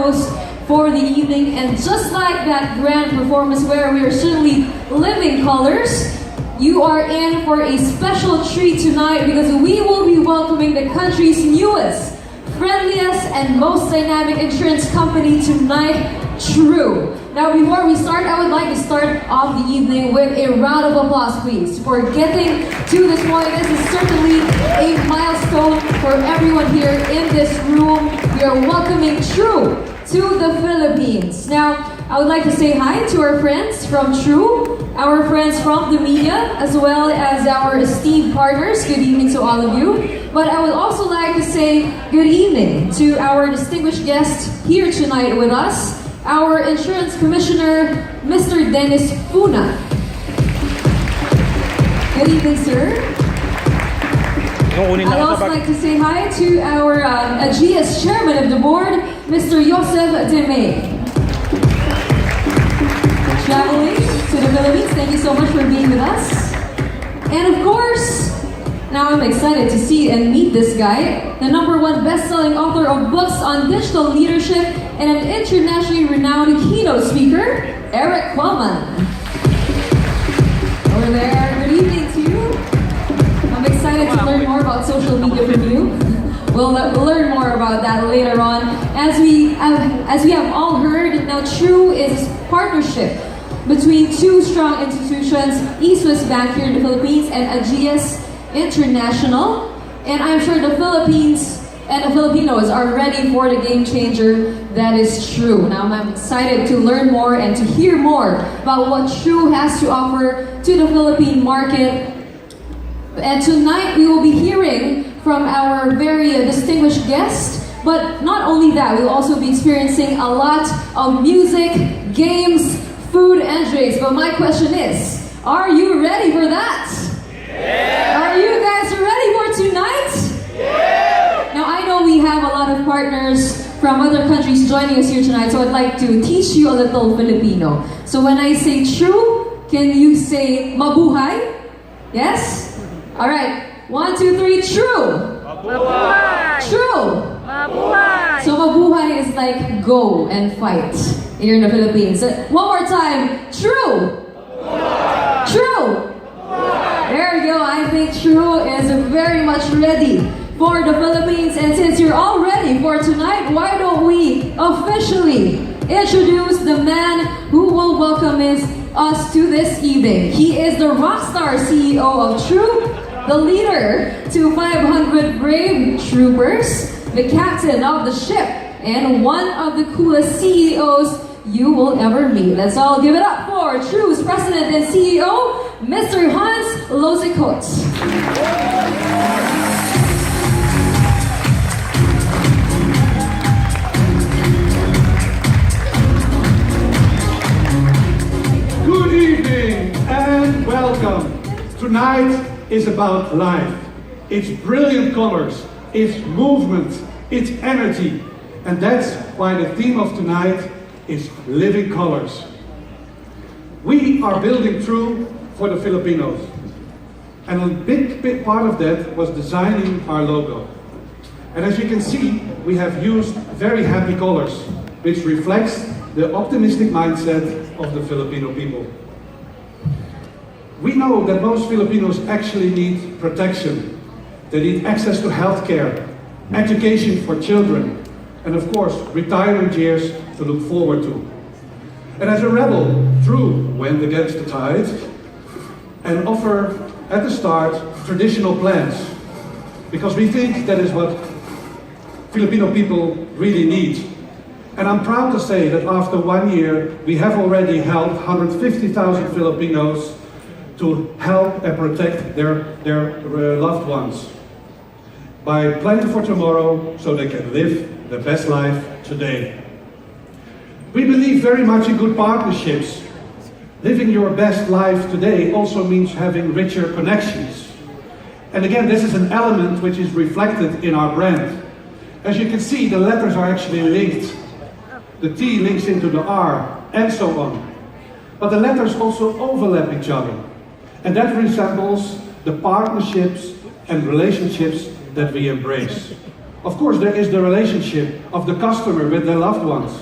host for the evening. And just like that grand performance where we are certainly living colors, you are in for a special treat tonight because we will be welcoming the country's newest, friendliest, and most dynamic insurance company tonight, True. Now, before we start, I would like to start off the evening with a round of applause, please, for getting to this point. This is certainly a milestone for everyone here in this room. We are welcoming True to the Philippines. Now, I would like to say hi to our friends from True, our friends from the media, as well as our esteemed partners. Good evening to all of you. But I would also like to say good evening to our distinguished guest here tonight with us, our Insurance Commissioner, Mr. Dennis Funa. Good evening, sir. I'd also like to say hi to our AGS Chairman of the Board, Mr. Joseph Demay. Traveling to the Philippines, thank you so much for being with us. And of course, now I'm excited to see and meet this guy, the #1 best-selling author of books on digital leadership and an internationally renowned keynote speaker, Eric Kwelman. Over there, good evening to you. I'm excited to learn more about social media from you. We'll learn more about that later on. As we have all heard, now True is a partnership between two strong institutions, East West Bank here in the Philippines and AGS International. And I'm sure the Philippines and the Filipinos are ready for the game changer that is True. Now I'm excited to learn more and to hear more about what True has to offer to the Philippine market. And tonight we will be hearing from our very distinguished guest. But not only that, we'll also be experiencing a lot of music, games, food, and drinks. But my question is, are you ready for that? Yeah. Are you guys ready for tonight? Yeah. Now I know we have a lot of partners from other countries joining us here tonight, so I'd like to teach you a little Filipino. So when I say True, can you say mabuhay? Yes? Alright, 1, 2, 3, True! Mabuhay. True! Mabuhay. So mabuhay is like go and fight here in the Philippines. One more time, True! Mabuhay. True! Mabuhay. There you go, I think True is very much ready for the Philippines. And since you're all ready for tonight, why don't we officially introduce the man who will welcome us to this evening. He is the rockstar CEO of True, the leader to 500 brave troopers, the captain of the ship, and one of the coolest CEOs you will ever meet. Let's all give it up for True's president and CEO, Mr. Hans Lozikot. Good evening and welcome. Tonight is about life. It's brilliant colors, it's movement, it's energy. And that's why the theme of tonight is living colors. We are building True for the Filipinos. And a big part of that was designing our logo. And as you can see, we have used very happy colors, which reflects the optimistic mindset of the Filipino people. We know that most Filipinos actually need protection. They need access to healthcare, education for children, and of course, retirement years to look forward to. And as a rebel, True went against the tide and offered at the start traditional plans, because we think that is what Filipino people really need. And I'm proud to say that after 1 year, we have already helped 150,000 Filipinos to help and protect their loved ones by planning for tomorrow so they can live the best life today. We believe very much in good partnerships. Living your best life today also means having richer connections. And again, this is an element which is reflected in our brand. As you can see, the letters are actually linked. The T links into the R, and so on. But the letters also overlap each other. And that resembles the partnerships and relationships that we embrace. Of course, there is the relationship of the customer with their loved ones.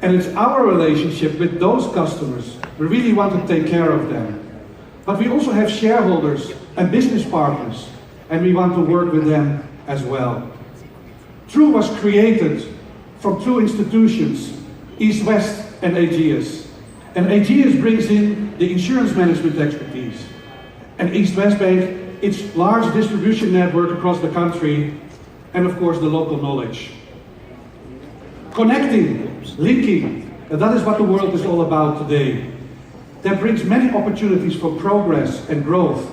And it's our relationship with those customers. We really want to take care of them. But we also have shareholders and business partners, and we want to work with them as well. True was created from two institutions, East West and Aegeus. And Aegeus brings in the insurance management expertise. And East West Bank, its large distribution network across the country, and of course the local knowledge. Connecting, linking, and that is what the world is all about today. That brings many opportunities for progress and growth.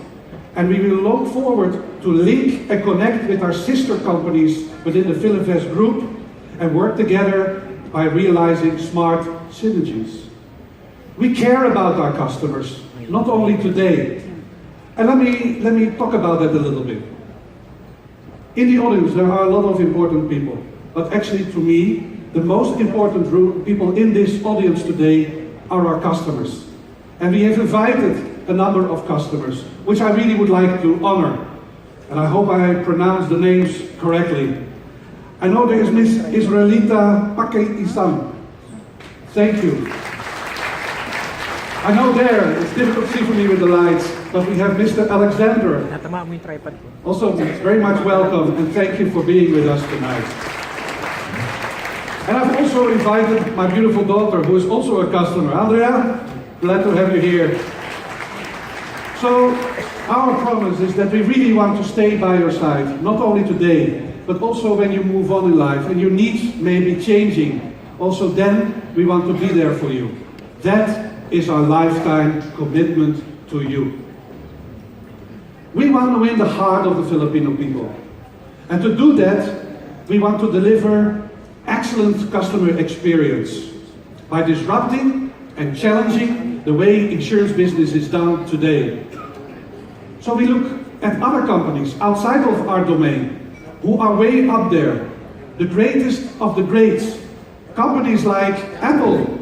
And we will look forward to link and connect with our sister companies within the Philinvest Group and work together by realizing smart synergies. We care about our customers, not only today. And let me talk about that a little bit. In the audience there are a lot of important people, but actually to me, the most important people in this audience today are our customers. And we have invited a number of customers, which I really would like to honor. And I hope I pronounce the names correctly. I know there is Miss Israelita Pakistan. Thank you. I know there, it's difficult to see for me with the lights, but we have Mr. Alexander. Natama mo yung tripod ko. Also, very much welcome and thank you for being with us tonight. And I've also invited my beautiful daughter, who is also a customer. Andrea, glad to have you here. So, our promise is that we really want to stay by your side, not only today, but also when you move on in life and your needs may be changing. Also then, we want to be there for you. That is our lifetime commitment to you. We want to win the heart of the Filipino people. And to do that, we want to deliver excellent customer experience by disrupting and challenging the way insurance business is done today. So we look at other companies outside of our domain who are way up there, the greatest of the greats. Companies like Apple,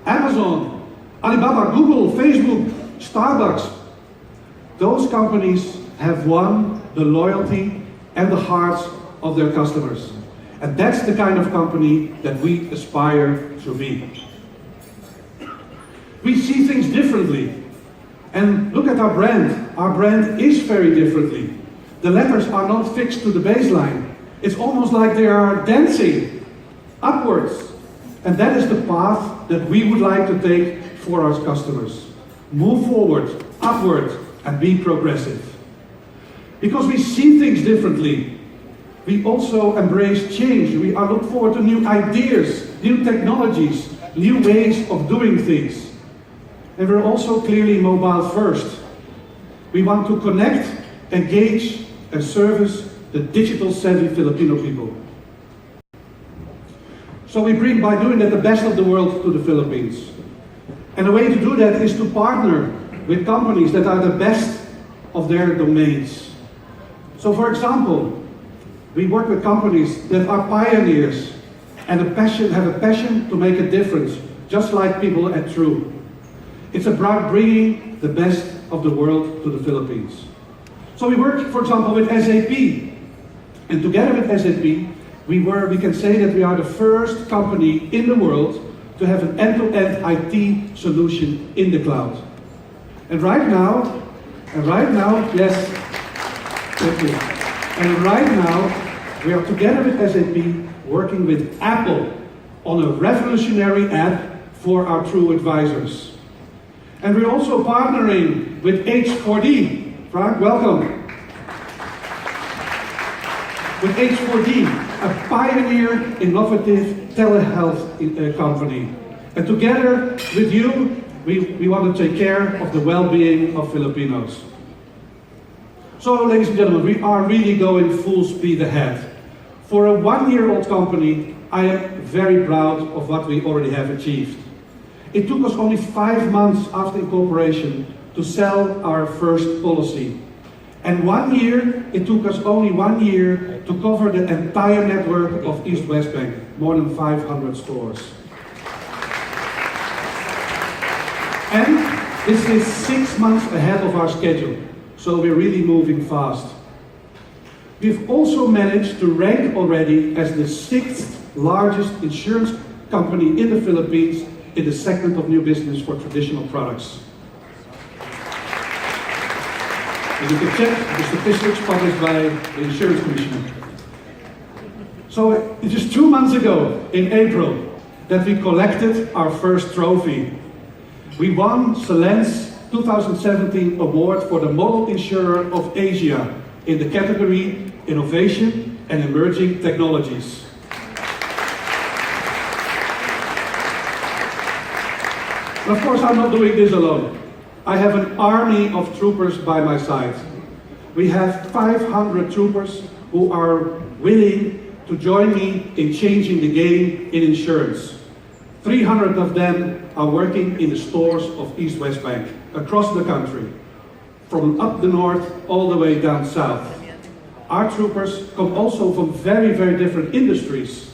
Amazon, Alibaba, Google, Facebook, Starbucks. Those companies have won the loyalty and the hearts of their customers. And that's the kind of company that we aspire to be. We see things differently. And look at our brand. Our brand is very differently. The letters are not fixed to the baseline. It's almost like they are dancing upwards. And that is the path that we would like to take for our customers. Move forward, upward, and be progressive. Because we see things differently. We also embrace change. We are look forward to new ideas, new technologies, new ways of doing things. And we're also clearly mobile first. We want to connect, engage, and service the digital savvy Filipino people. So we bring, by doing that, the best of the world to the Philippines. And the way to do that is to partner with companies that are the best of their domains. So for example, we work with companies that are pioneers and have a passion to make a difference, just like people at True. It's about bringing the best of the world to the Philippines. So we work, for example, with SAP. And together with SAP, we can say that we are the first company in the world to have an end-to-end IT solution in the cloud. And right now, yes, thank you. And right now, we are together with SAP working with Apple on a revolutionary app for our True advisors. And we're also partnering with H4D. Frank, welcome. With H4D, a pioneer, innovative telehealth company. And together with you, we want to take care of the well-being of Filipinos. So, ladies and gentlemen, we are really going full speed ahead. For a one-year-old company, I am very proud of what we already have achieved. It took us only 5 months after incorporation to sell our first policy. And 1 year, it took us only 1 year to cover the entire network of East West Bank, more than 500 stores. And this is 6 months ahead of our schedule, so we're really moving fast. We've also managed to rank already as the 6th largest insurance company in the Philippines in the segment of new business for traditional products. And you can check the statistics published by the Insurance Commissioner. So it's just 2 months ago, in April, that we collected our first trophy. We won Celent's 2017 award for the Model Insurer of Asia in the category Innovation and Emerging Technologies. But of course, I'm not doing this alone. I have an army of troopers by my side. We have 500 troopers who are willing to join me in changing the game in insurance. 300 of them are working in the stores of East West Bank across the country, from up the north all the way down south. Our troopers come also from very, very different industries.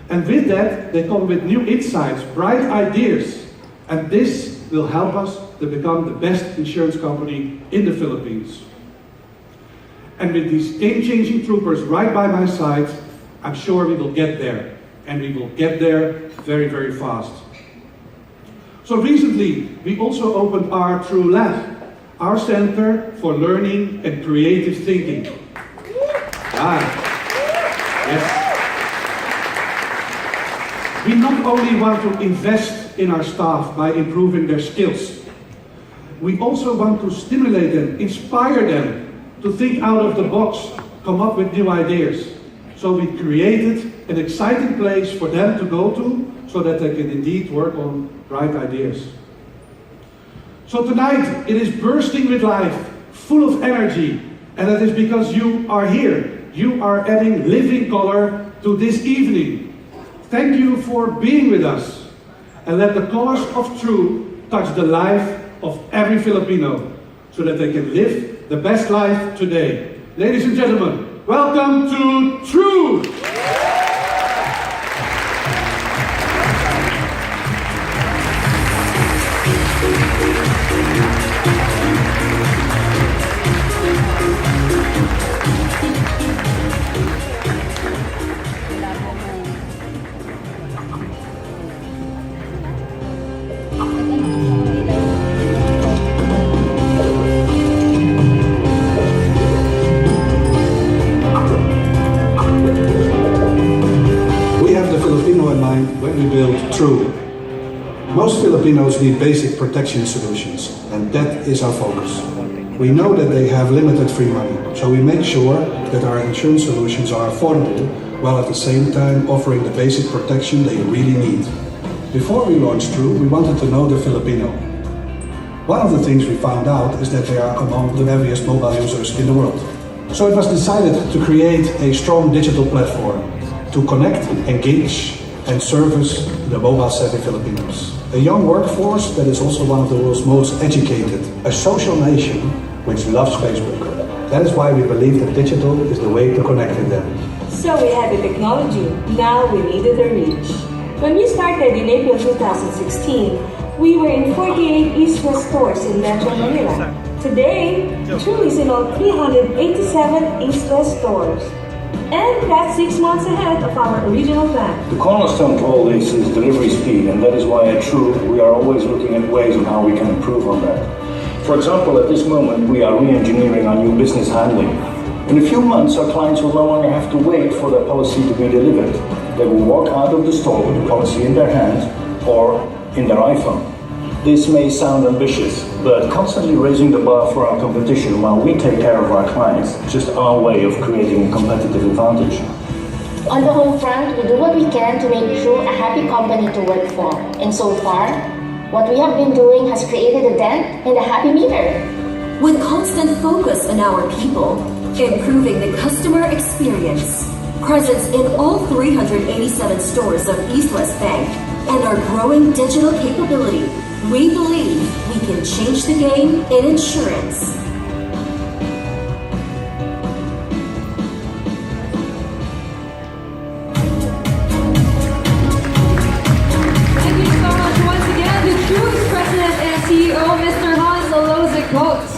And with that, they come with new insights, bright ideas. And this will help us to become the best insurance company in the Philippines. And with these game-changing troopers right by my side, I'm sure we will get there. And we will get there very, very fast. So recently, we also opened our True Lab, our Center for Learning and Creative Thinking. Yes. We not only want to invest in our staff by improving their skills, we also want to stimulate them, inspire them to think out of the box, come up with new ideas. So we created an exciting place for them to go to so that they can indeed work on bright ideas. So tonight it is bursting with life, full of energy, and that is because you are here. You are adding living color to this evening. Thank you for being with us, and let the colors of True touch the life of every Filipino so that they can live the best life today. Ladies and gentlemen, welcome to True! When we build True. Most Filipinos need basic protection solutions, and that is our focus. We know that they have limited free money, so we make sure that our insurance solutions are affordable, while at the same time offering the basic protection they really need. Before we launched True, we wanted to know the Filipino. One of the things we found out is that they are among the heaviest mobile users in the world. So it was decided to create a strong digital platform to connect, engage, and service the mobile-savvy Filipinos. A young workforce that is also one of the world's most educated. A social nation which loves Facebook. That is why we believe that digital is the way to connect with them. So we had the technology, now we needed the reach. When we started in April 2016, we were in 48 East West stores in Metro Manila. Today, True is in all 387 East West stores. And that's 6 months ahead of our original plan. The cornerstone to all this is delivery speed, and that is why at True we are always looking at ways on how we can improve on that. For example, at this moment we are re-engineering our new business handling. In a few months our clients will no longer have to wait for their policy to be delivered. They will walk out of the store with the policy in their hand or in their iPhone. This may sound ambitious, but constantly raising the bar for our competition while we take care of our clients is just our way of creating a competitive advantage. On the home front, we do what we can to make True a happy company to work for. And so far, what we have been doing has created a dent in the happy meter. With constant focus on our people, improving the customer experience, presence in all 387 stores of East West Bank, and our growing digital capability, we believe we can change the game in insurance. Thank you so much once again to True's President and CEO, Mr. Hans Alozzi Coates.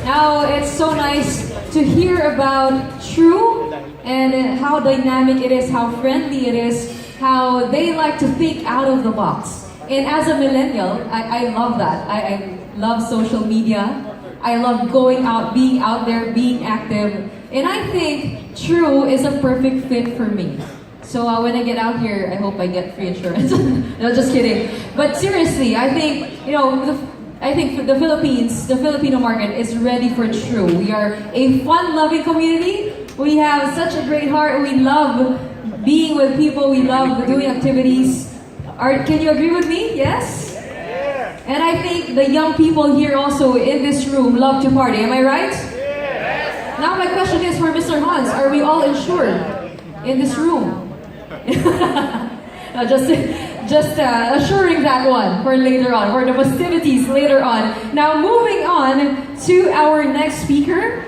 Now, it's so nice to hear about true, and how dynamic it is, how friendly it is, how they like to think out of the box. And as a millennial, I love that. I love social media. I love going out, being out there, being active. And I think True is a perfect fit for me. So when I get out here, I hope I get free insurance. No, just kidding. But seriously, I think, I think the Philippines, the Filipino market is ready for True. We are a fun-loving community. We have such a great heart. We love being with people. We love doing activities. Can you agree with me? Yes? And I think the young people here also in this room love to party. Am I right? Yes. Now my question is for Mr. Hans. Are we all insured in this room? No, just assuring that one for later on, for the festivities later on. Now moving on to our next speaker.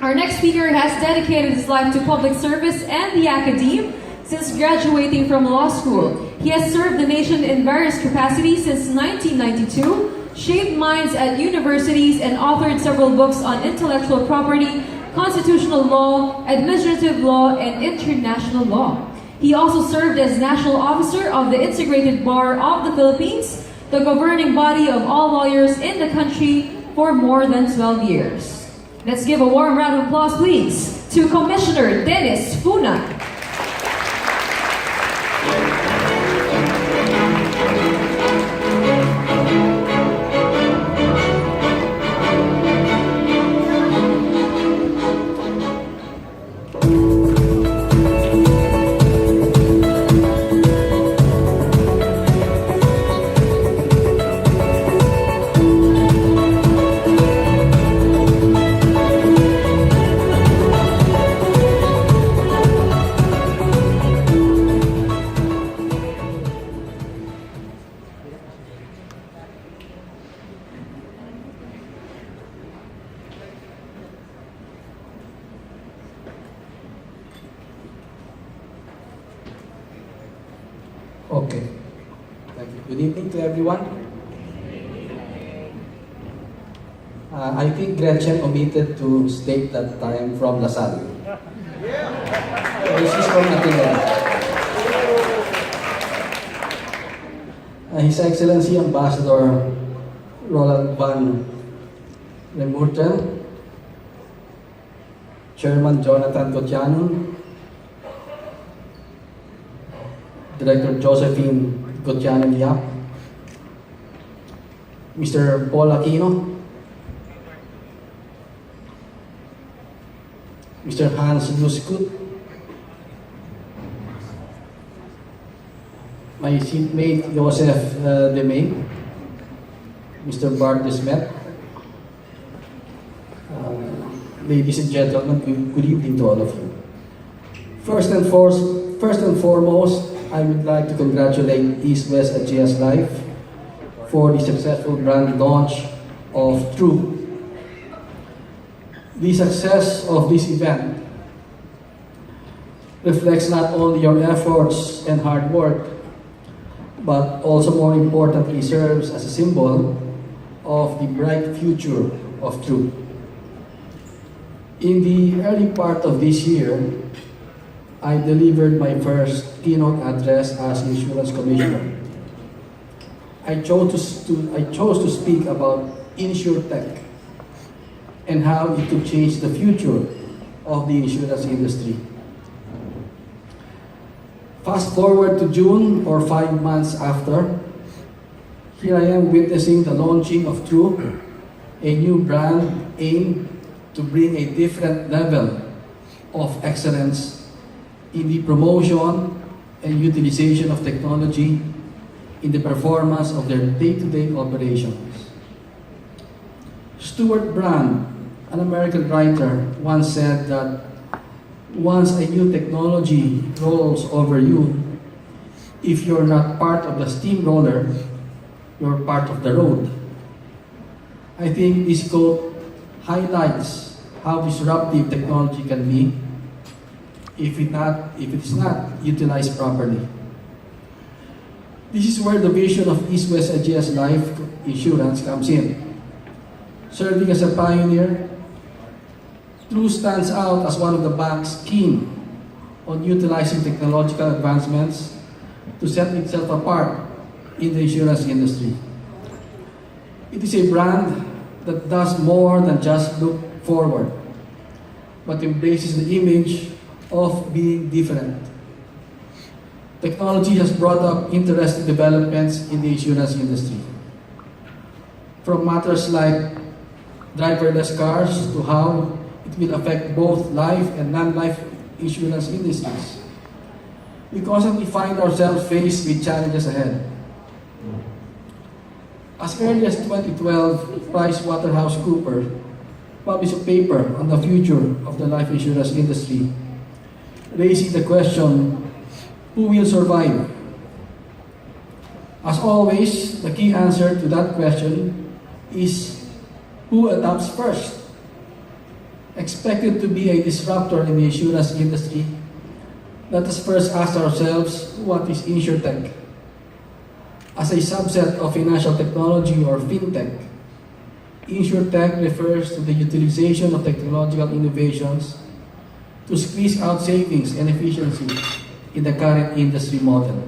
Our next speaker has dedicated his life to public service and the academe since graduating from law school. He has served the nation in various capacities since 1992, shaped minds at universities, and authored several books on intellectual property, constitutional law, administrative law, and international law. He also served as National Officer of the Integrated Bar of the Philippines, the governing body of all lawyers in the country, for more than 12 years. Let's give a warm round of applause, please, to Commissioner Dennis Funa. Okay. Thank you. Good evening to everyone. I think Gretchen omitted to state that I am from LaSalle. This is from Manila. His Excellency Ambassador Roland Van Remurten, Chairman Jonathan Gutianon, Director Josephine Gutianon Yap, Mr. Paul Aquino, Mr. Hans Luskut, my seatmate Joseph Demay, Mr. Bart Desmet, ladies and gentlemen, good evening to all of you. First and foremost, I would like to congratulate East West AGS Life for the successful brand launch of True. The success of this event reflects not only your efforts and hard work, but also more importantly serves as a symbol of the bright future of True. In the early part of this year, I delivered my first keynote address as Insurance Commissioner. I chose to speak about InsurTech and how it could change the future of the insurance industry. Fast forward to June, or 5 months after, here I am witnessing the launching of True, a new brand aimed to bring a different level of excellence in the promotion and utilization of technology in the performance of their day-to-day operations. Stuart Brand, an American writer, once said that once a new technology rolls over you, if you're not part of the steamroller, you're part of the road. I think this quote highlights how disruptive technology can be if it's not utilized properly. This is where the vision of East West AGS Life Insurance comes in. Serving as a pioneer, True stands out as one of the banks keen on utilizing technological advancements to set itself apart in the insurance industry. It is a brand that does more than just look forward, but embraces the image of being different. Technology has brought up interesting developments in the insurance industry. From matters like driverless cars to how it will affect both life and non-life insurance industries. We constantly find ourselves faced with challenges ahead. As early as 2012, PricewaterhouseCoopers published a paper on the future of the life insurance industry, raising the question, who will survive? As always, the key answer to that question is who adapts first. Expected to be a disruptor in the insurance industry, let us first ask ourselves, what is InsurTech? As a subset of financial technology or fintech, InsurTech refers to the utilization of technological innovations to squeeze out savings and efficiency in the current industry model.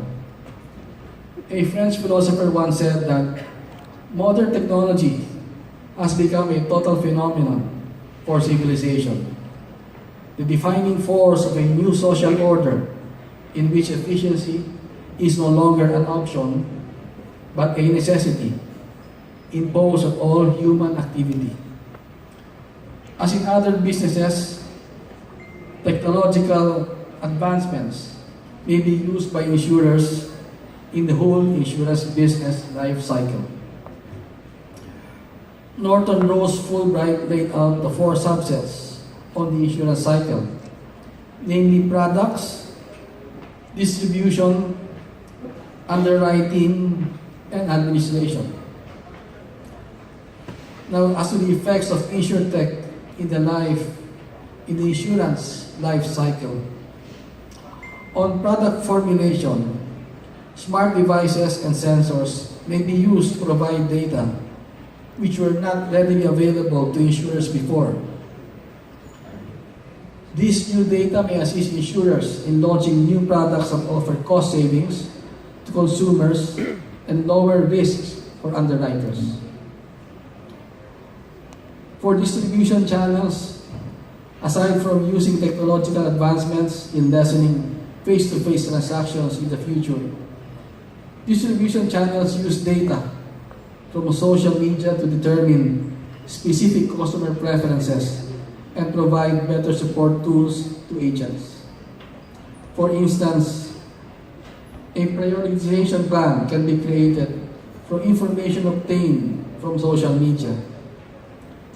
A French philosopher once said that modern technology has become a total phenomenon for civilization, the defining force of a new social order in which efficiency is no longer an option but a necessity imposed on all human activity. As in other businesses, technological advancements may be used by insurers in the whole insurance business life cycle. Norton Rose Fulbright laid out the four subsets on the insurance cycle, namely products, distribution, underwriting, and administration. Now, as to the effects of InsurTech in the insurance life cycle. On product formulation, smart devices and sensors may be used to provide data which were not readily available to insurers before. This new data may assist insurers in launching new products that offer cost savings to consumers and lower risks for underwriters. For distribution channels, aside from using technological advancements in lessening face-to-face transactions in the future, distribution channels use data from social media to determine specific customer preferences and provide better support tools to agents. For instance, a prioritization plan can be created from information obtained from social media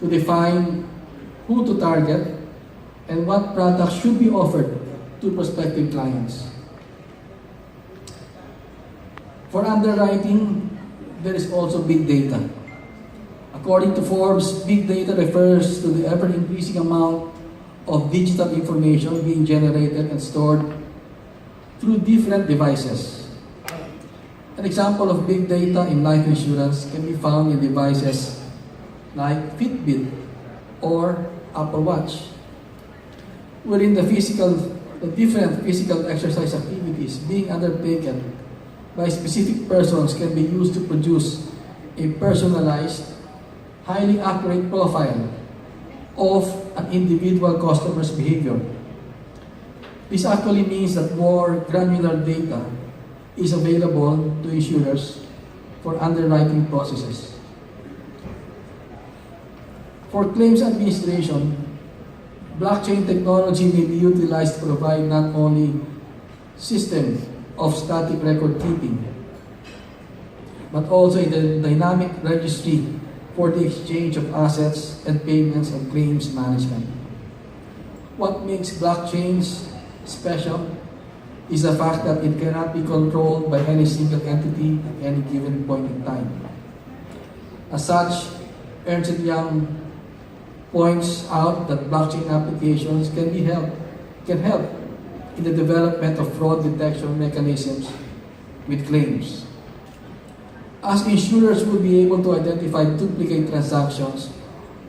to define who to target and what products should be offered to prospective clients. For underwriting, there is also big data. According to Forbes, big data refers to the ever-increasing amount of digital information being generated and stored through different devices. An example of big data in life insurance can be found in devices like Fitbit or Apple Watch, wherein the different physical exercise activities being undertaken by specific persons can be used to produce a personalized, highly accurate profile of an individual customer's behavior. This actually means that more granular data is available to insurers for underwriting processes. For claims administration, blockchain technology may be utilized to provide not only system of static record keeping, but also a dynamic registry for the exchange of assets and payments and claims management. What makes blockchains special is the fact that it cannot be controlled by any single entity at any given point in time. As such, Ernst & Young points out that blockchain applications can help in the development of fraud detection mechanisms with claims. As insurers will be able to identify duplicate transactions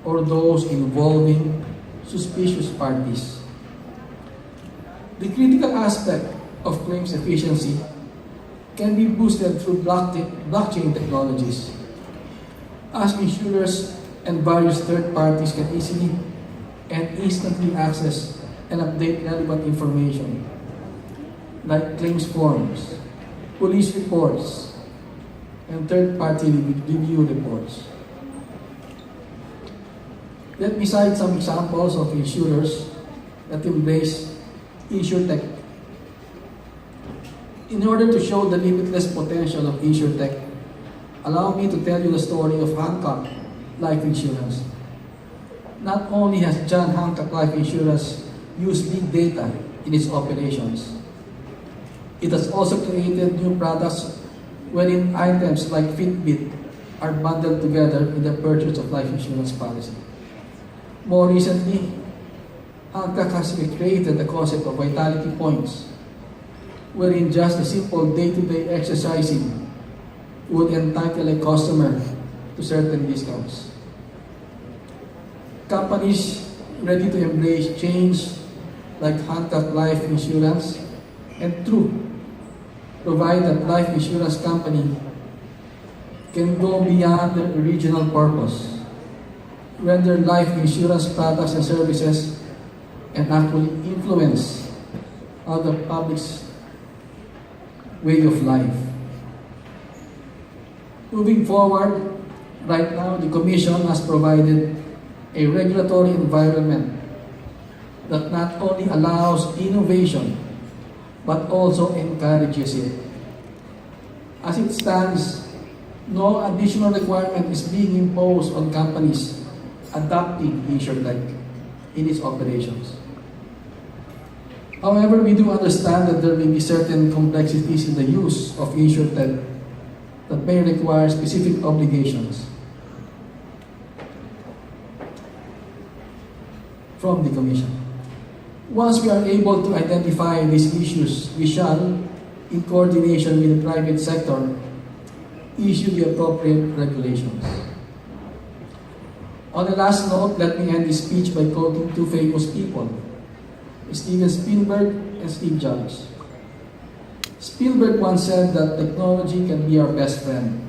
or those involving suspicious parties. The critical aspect of claims efficiency can be boosted through blockchain technologies, as insurers and various third parties can easily and instantly access and update relevant information like claims forms, police reports, and third-party review reports. Let me cite some examples of insurers that embrace InsurTech. In order to show the limitless potential of InsurTech, allow me to tell you the story of Hancock Life Insurance. Not only has John Hancock Life Insurance used big data in its operations, it has also created new products wherein items like Fitbit are bundled together in the purchase of life insurance policy. More recently, Hancock has created the concept of vitality points, wherein just a simple day-to-day exercising would entitle a customer to certain discounts. Companies ready to embrace change like Hancock Life Insurance and True provide that life insurance company can go beyond their original purpose, render life insurance products and services, and actually influence other public's way of life. Moving forward, right now the Commission has provided a regulatory environment that not only allows innovation but also encourages it. As it stands, no additional requirement is being imposed on companies adopting InsurTech in its operations. However, we do understand that there may be certain complexities in the use of InsurTech that may require specific obligations from the Commission. Once we are able to identify these issues, we shall, in coordination with the private sector, issue the appropriate regulations. On the last note, let me end this speech by quoting two famous people, Steven Spielberg and Steve Jobs. Spielberg once said that technology can be our best friend,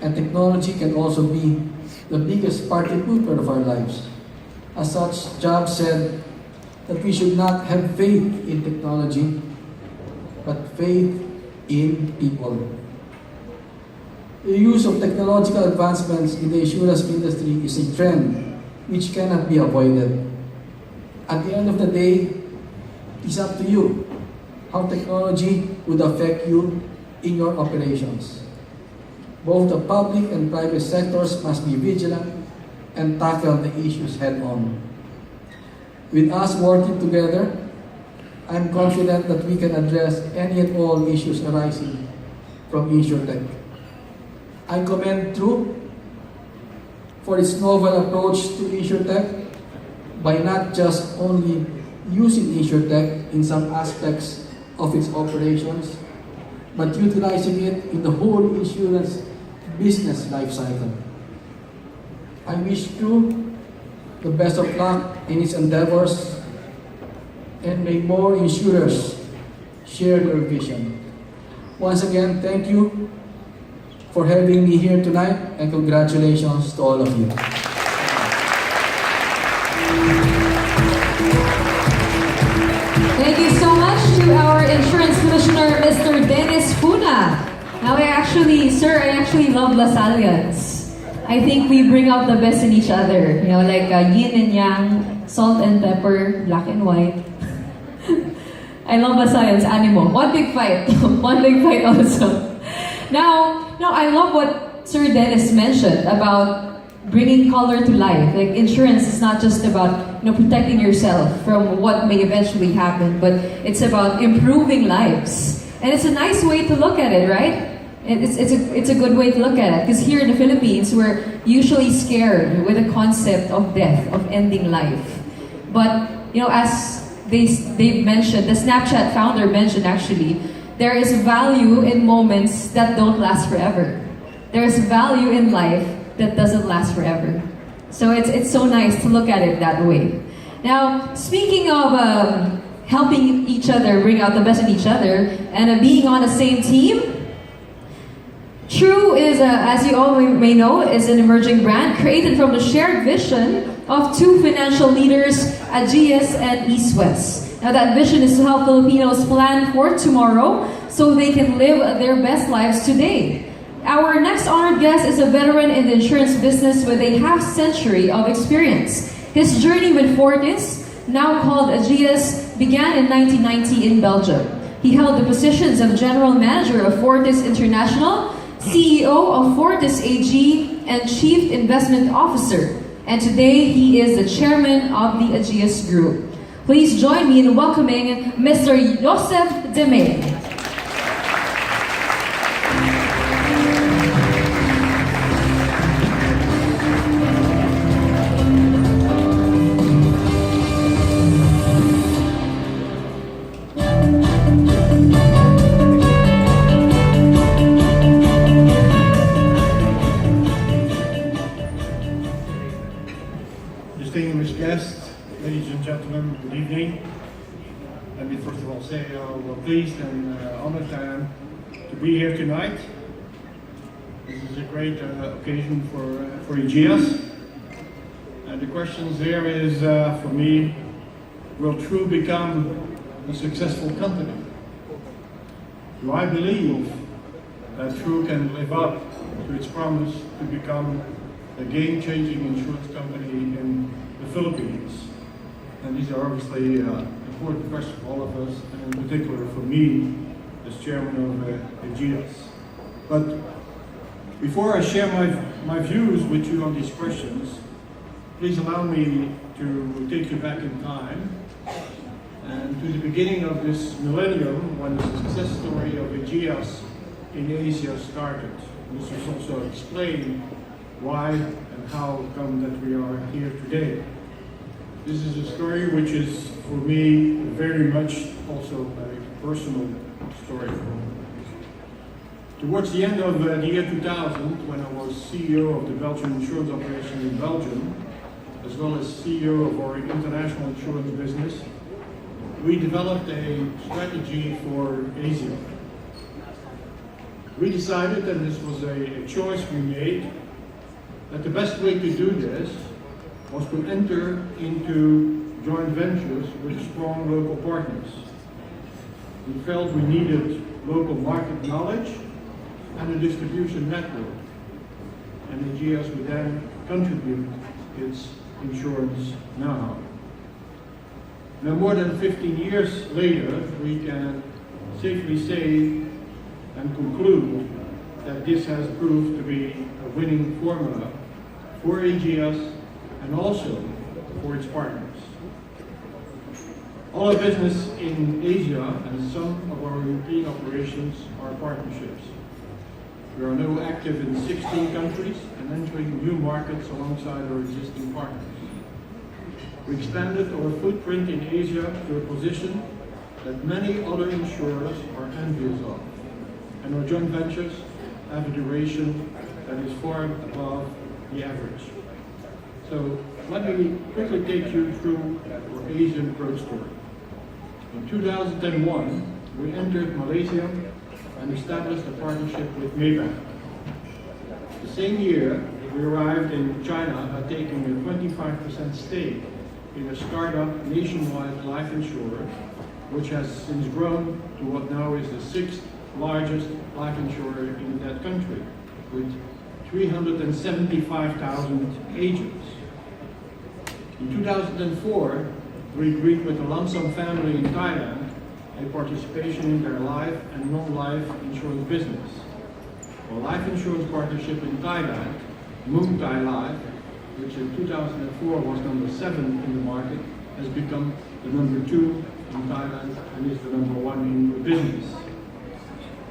and technology can also be the biggest party pooper of our lives. As such, Jobs said that we should not have faith in technology, but faith in people. The use of technological advancements in the insurance industry is a trend which cannot be avoided. At the end of the day, it's up to you how technology would affect you in your operations. Both the public and private sectors must be vigilant and tackle the issues head-on. With us working together, I'm confident that we can address any and all issues arising from InsurTech. I commend True for its novel approach to InsurTech by not just only using InsurTech in some aspects of its operations, but utilizing it in the whole insurance business lifecycle. I wish True the best of luck in its endeavors, and may more insurers share their vision. Once again, thank you for having me here tonight, and congratulations to all of you. Thank you so much to our Insurance Commissioner, Mr. Dennis Puna. Now I actually love Lasallians. I think we bring out the best in each other. You know, like yin and yang, salt and pepper, black and white. I love Lasallians, animo. One big fight. One big fight also. Now, I love what Sir Dennis mentioned about bringing color to life. Like insurance is not just about protecting yourself from what may eventually happen, but it's about improving lives. And it's a nice way to look at it, right? It's a good way to look at it, because here in the Philippines, we're usually scared with the concept of death, of ending life. But as they mentioned, the Snapchat founder mentioned actually, there is value in moments that don't last forever. There is value in life that doesn't last forever. So it's so nice to look at it that way. Now, speaking of helping each other bring out the best in each other and being on the same team, True is, as you all may know, is an emerging brand created from the shared vision of two financial leaders, Agias and East West. Now that vision is to help Filipinos plan for tomorrow so they can live their best lives today. Our next honored guest is a veteran in the insurance business with a half-century of experience. His journey with Fortis, now called Agias, began in 1990 in Belgium. He held the positions of General Manager of Fortis International, CEO of Fortis AG, and Chief Investment Officer. And today he is the Chairman of the Agias Group. Please join me in welcoming Mr. Joseph Demay. Distinguished guests, ladies and gentlemen, good evening. Let me first of all say how pleased and honored I am to be here tonight. This is a great occasion for Agias. And the question there is, for me, will True become a successful company? Do I believe that True can live up to its promise to become a game-changing insurance company in the Philippines? And these are obviously important questions for all of us, and in particular for me as chairman of Agias. But before I share my views with you on these questions, please allow me to take you back in time and to the beginning of this millennium when the success story of Agias in Asia started. This was also explained why and how come that we are here today. This is a story which is, for me, very much also a personal story for me. Towards the end of the year 2000, when I was CEO of the Belgian insurance operation in Belgium, as well as CEO of our international insurance business, we developed a strategy for Asia. We decided, and this was a choice we made, that the best way to do this was to enter into joint ventures with strong local partners. We felt we needed local market knowledge and a distribution network, and Agias would then contribute its insurance know-how. Now, more than 15 years later, we can safely say and conclude that this has proved to be a winning formula for Agias and also for its partners. All our business in Asia and some of our European operations are partnerships. We are now active in 16 countries and entering new markets alongside our existing partners. We expanded our footprint in Asia to a position that many other insurers are envious of, and our joint ventures have a duration that is far above the average. So let me quickly take you through our Asian growth story. In 2001, we entered Malaysia and established a partnership with Maybank. The same year, we arrived in China by taking a 25% stake in a startup nationwide life insurer, which has since grown to what now is the 6th largest life insurer in that country, with 375,000 agents. In 2004, we agreed with the Lansam family in Thailand a participation in their life and non-life insurance business. Our life insurance partnership in Thailand, Muang Thai Life, which in 2004 was number 7 in the market, has become the number 2 in Thailand and is the number 1 in the business.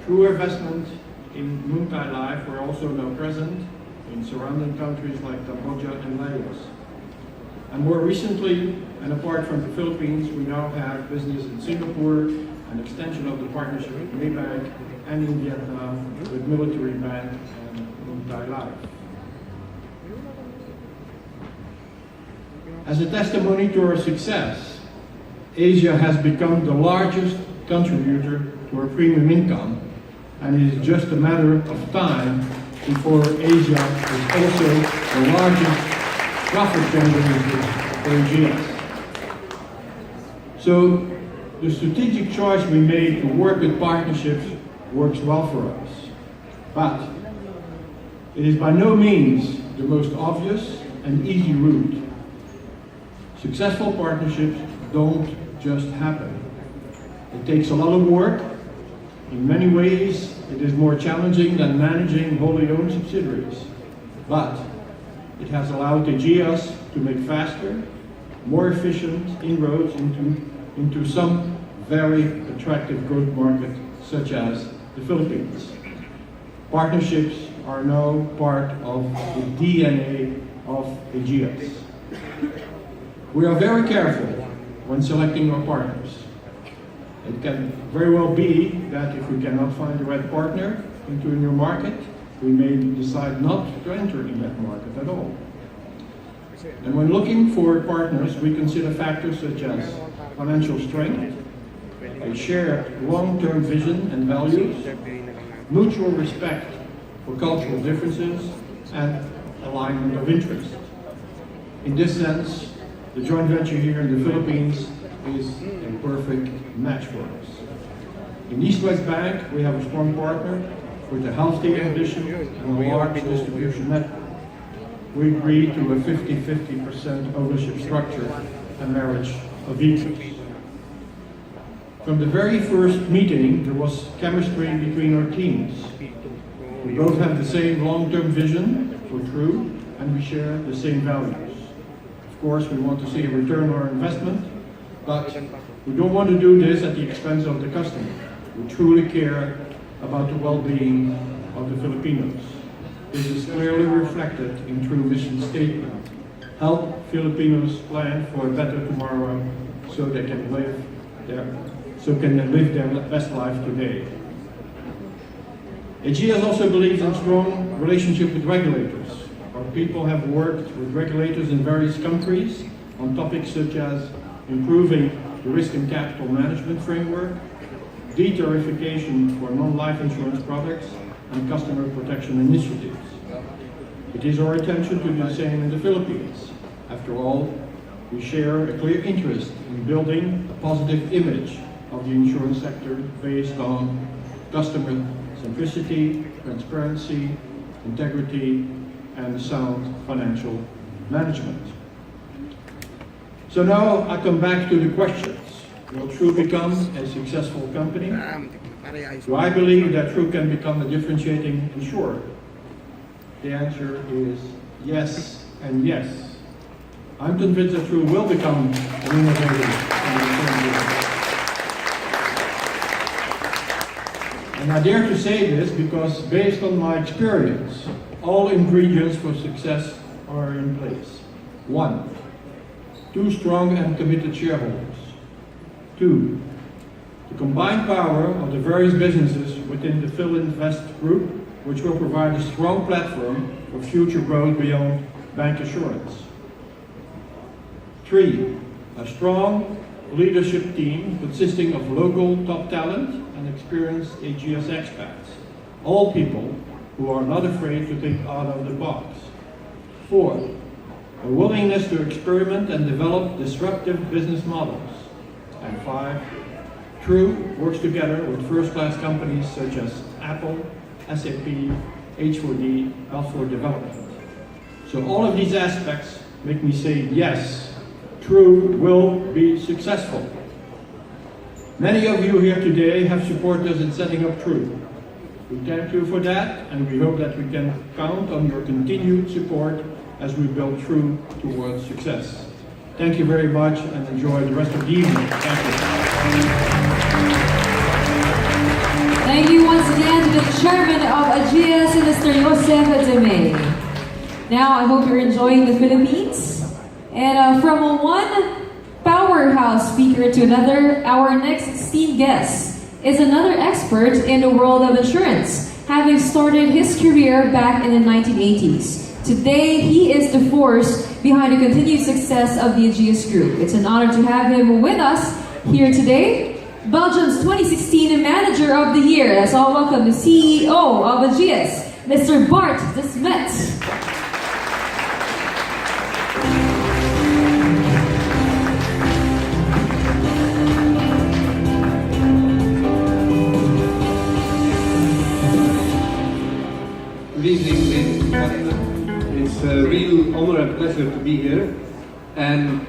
Through our investment in Muang Thai Life, we're also now present in surrounding countries like Cambodia and Laos. And more recently, and apart from the Philippines, we now have business in Singapore, an extension of the partnership with Maybank, and in Vietnam with Military Bank and Muang Thai Life. As a testimony to our success, Asia has become the largest contributor to our premium income, and it is just a matter of time before Asia is also the largest profit generator for AGS. So the strategic choice we made to work with partnerships works well for us. But it is by no means the most obvious and easy route. Successful partnerships don't just happen. It takes a lot of work. In many ways, it is more challenging than managing wholly owned subsidiaries. But it has allowed AGS to make faster, more efficient inroads into some very attractive growth markets, such as the Philippines. Partnerships are now part of the DNA of AGS. We are very careful when selecting our partners. It can very well be that if we cannot find the right partner into a new market, we may decide not to enter in that market at all. And when looking for partners, we consider factors such as financial strength, a shared long-term vision and values, mutual respect for cultural differences, and alignment of interest. In this sense, the joint venture here in the Philippines is a perfect match for us. In East West Bank, we have a strong partner with a healthy ambition and a large distribution network. We agreed to a 50-50% ownership structure and marriage of equals. From the very first meeting, there was chemistry between our teams. We both have the same long-term vision for True, and we share the same values. Of course, we want to see a return on our investment, but we don't want to do this at the expense of the customer. We truly care about the well-being of the Filipinos. This is clearly reflected in True mission statement. Help Filipinos plan for a better tomorrow so they can live their best life today. AGS also believes in strong relationship with regulators. Our people have worked with regulators in various countries on topics such as improving the risk and capital management framework, de-tariffication for non-life insurance products, and customer protection initiatives. It is our intention to do the same in the Philippines. After all, we share a clear interest in building a positive image of the insurance sector based on customer centricity, transparency, integrity, and sound financial management. So now I come back to the questions. Will True become a successful company? Do I believe that True can become a differentiating insurer? The answer is yes and yes. I'm convinced that True will become an innovator in the insurance business. And I dare to say this because based on my experience, all ingredients for success are in place. 1, 2 strong and committed shareholders. 2, the combined power of the various businesses within the Philinvest Group, which will provide a strong platform for future growth beyond bank assurance. 3, a strong leadership team consisting of local top talent and experienced AGS expats. All people who are not afraid to think out of the box. 4, a willingness to experiment and develop disruptive business models. And 5, True works together with first-class companies such as Apple, SAP, H4D, L4 Development. So all of these aspects make me say yes, True will be successful. Many of you here today have supported us in setting up True. We thank you for that, and we hope that we can count on your continued support as we build True towards success. Thank you very much, and enjoy the rest of the evening. Thank you. Thank you once again to the chairman of AGS, Mr. Joseph Demay. Now, I hope you're enjoying the Philippines. And from one powerhouse speaker to another, our next esteemed guest is another expert in the world of insurance, having started his career back in the 1980s. Today, he is the force behind the continued success of the Ageas Group. It's an honor to have him with us here today. Belgium's 2016 Manager of the Year. Let's all welcome the CEO of Ageas, Mr. Bart de Smet. Good evening, ladies and gentlemen. It's a real honor and pleasure to be here and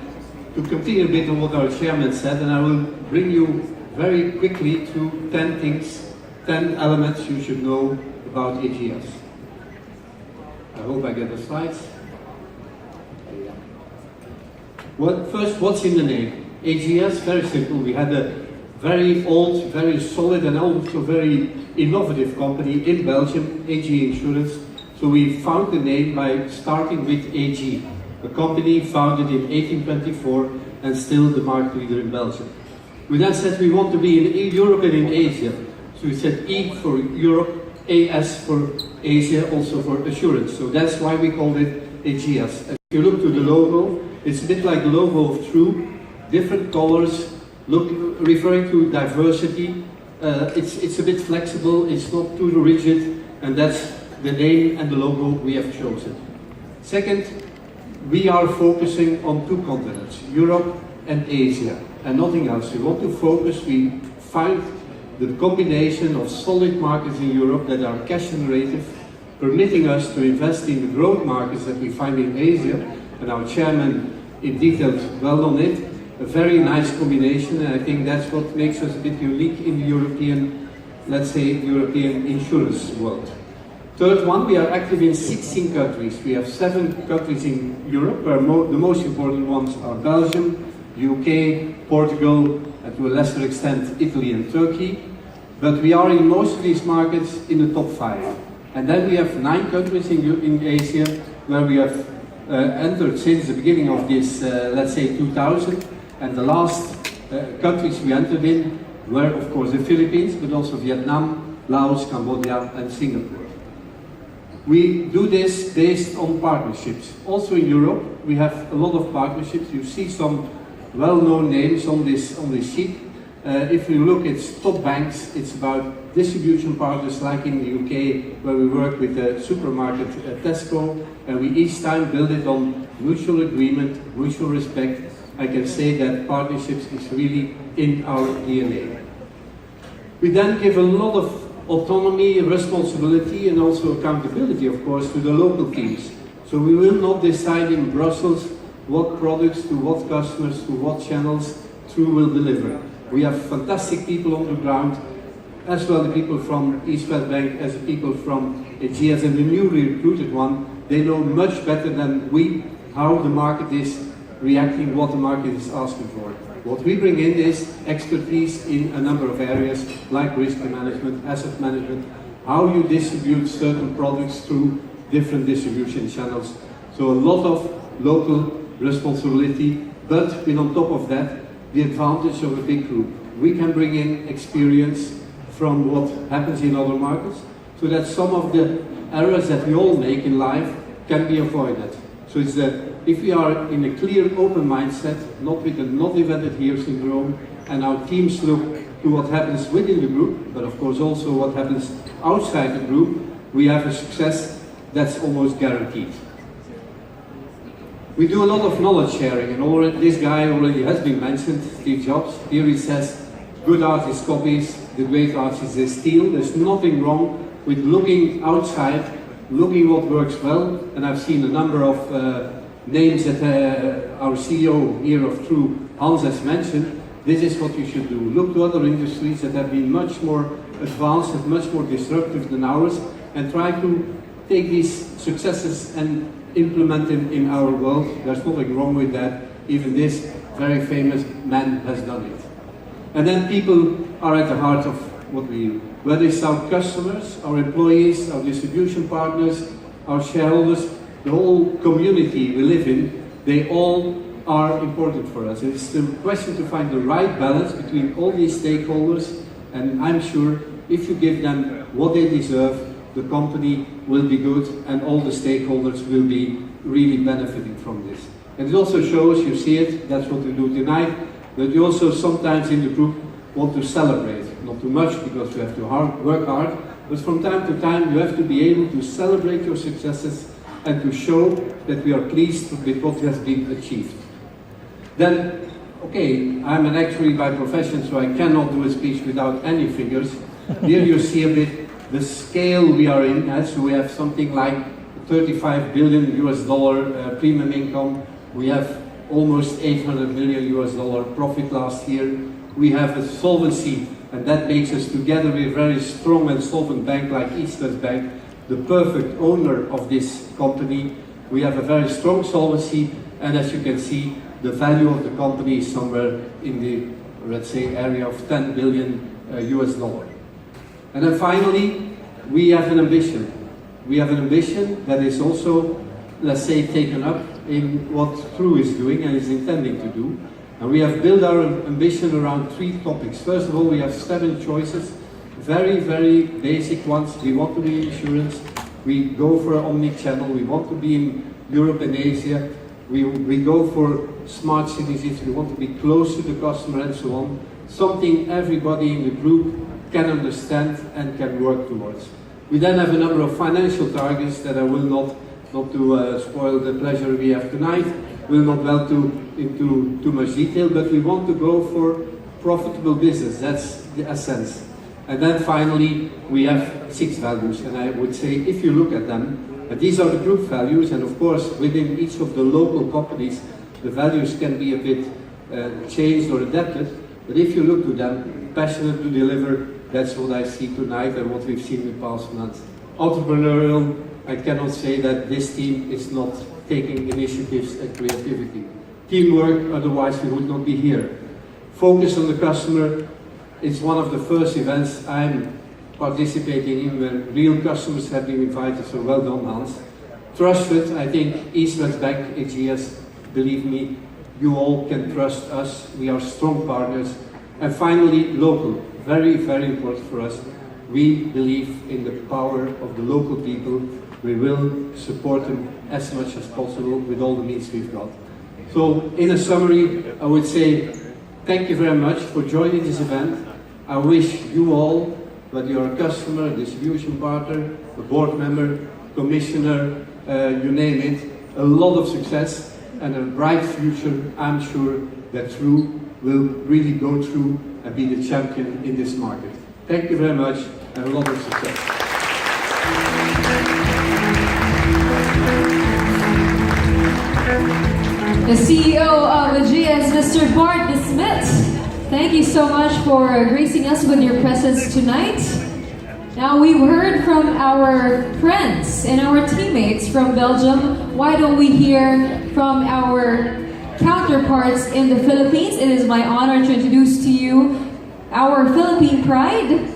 to continue a bit on what our chairman said, and I will bring you very quickly through 10 things, 10 elements you should know about Ageas. I hope I get the slides. Well, first, what's in the name? Ageas, very simple. We had a very old, very solid and also very innovative company in Belgium, AG Insurance. So we found the name by starting with AG, a company founded in 1824 and still the market leader in Belgium. We then said we want to be in Europe and in Asia. So we said E for Europe, AS for Asia, also for assurance. So that's why we called it Ageas. If you look to the logo, it's a bit like the logo of True, different colors, referring to diversity. It's a bit flexible, it's not too rigid, and that's the name and the logo we have chosen. Second, we are focusing on two continents, Europe and Asia, and nothing else. We want to focus, we find the combination of solid markets in Europe that are cash generative, permitting us to invest in the growth markets that we find in Asia, and our chairman in detail well on it. A very nice combination, and I think that's what makes us a bit unique in the European, let's say, European insurance world. Third one, we are active in 16 countries. We have 7 countries in Europe, where the most important ones are Belgium, UK, Portugal, and to a lesser extent Italy and Turkey. But we are in most of these markets in the top 5. And then we have 9 countries in Asia, where we have entered since the beginning of this, let's say 2000. And the last countries we entered in were, of course, the Philippines, but also Vietnam, Laos, Cambodia, and Singapore. We do this based on partnerships. Also in Europe, we have a lot of partnerships. You see some well-known names on this sheet. If you look at top banks, it's about distribution partners like in the UK, where we work with the supermarket Tesco, and we each time build it on mutual agreement, mutual respect. I can say that partnerships is really in our DNA. We then give a lot of autonomy, responsibility, and also accountability, of course, to the local teams. So we will not decide in Brussels what products to what customers, to what channels True will deliver. We have fantastic people on the ground, as well the people from East West Bank, as the people from Ageas, and the newly recruited one. They know much better than we how the market is reacting, what the market is asking for. What we bring in is expertise in a number of areas, like risk management, asset management, how you distribute certain products through different distribution channels. So a lot of local responsibility, but on top of that, the advantage of a big group. We can bring in experience from what happens in other markets, so that some of the errors that we all make in life can be avoided. So it's that if we are in a clear, open mindset, not with a not invented here syndrome, and our teams look to what happens within the group, but of course also what happens outside the group, we have a success that's almost guaranteed. We do a lot of knowledge sharing, and already, this guy already has been mentioned, Steve Jobs. Here he says, good artist copies, the great artist they steal. There's nothing wrong with looking outside, looking what works well, and I've seen a number of names that our CEO here of True, Hans, has mentioned. This is what you should do. Look to other industries that have been much more advanced and much more disruptive than ours, and try to take these successes and implement them in our world. There's nothing wrong with that. Even this very famous man has done it. And then people are at the heart of what we do. Whether it's our customers, our employees, our distribution partners, our shareholders, the whole community we live in, they all are important for us. It's the question to find the right balance between all these stakeholders, and I'm sure if you give them what they deserve, the company will be good and all the stakeholders will be really benefiting from this. And it also shows, you see it, that's what we do tonight, that you also sometimes in the group want to celebrate. Not too much because you have to work hard, but from time to time you have to be able to celebrate your successes and to show that we are pleased with what has been achieved. Then, okay, I'm an actuary by profession, so I cannot do a speech without any figures. Here you see a bit the scale we are in. So we have something like 35 billion US dollar premium income. We have almost 800 million US dollar profit last year. We have a solvency, and that makes us, together with a very strong and solvent bank like East West Bank, the perfect owner of this company. We have a very strong solvency, and as you can see, the value of the company is somewhere in the, let's say, area of 10 billion US dollar. And then finally, we have an ambition. We have an ambition that is also, let's say, taken up in what True is doing and is intending to do. And we have built our ambition around 3 topics. First of all, we have 7 choices, very, very basic ones. We want to be insurance. We go for omni-channel. We want to be in Europe and Asia. We go for smart cities. We want to be close to the customer and so on. Something everybody in the group can understand and can work towards. We then have a number of financial targets that I will not to spoil the pleasure we have tonight, will not go into too much detail, but we want to go for profitable business. That's the essence. And then finally, we have 6 values, and I would say if you look at them, these are the group values, and of course within each of the local companies, the values can be a bit changed or adapted, but if you look to them, passionate to deliver, that's what I see tonight and what we've seen in the past months. Entrepreneurial, I cannot say that this team is not taking initiatives and creativity. Teamwork, otherwise we would not be here. Focus on the customer, it's one of the first events I'm participating in where real customers have been invited, so well done, Hans. Trusted, I think East West Bank, AGS, believe me, you all can trust us, we are strong partners. And finally, local, very, very important for us. We believe in the power of the local people. We will support them as much as possible with all the means we've got. So, in a summary, I would say thank you very much for joining this event. I wish you all, whether you're a customer, a distribution partner, a board member, commissioner, you name it, a lot of success and a bright future. I'm sure that True will really go through and be the champion in this market. Thank you very much and a lot of success. The CEO of AGS, Mr. Bart De Smet. Thank you so much for gracing us with your presence tonight. Now we've heard from our friends and our teammates from Belgium. Why don't we hear from our counterparts in the Philippines? It is my honor to introduce to you our Philippine pride.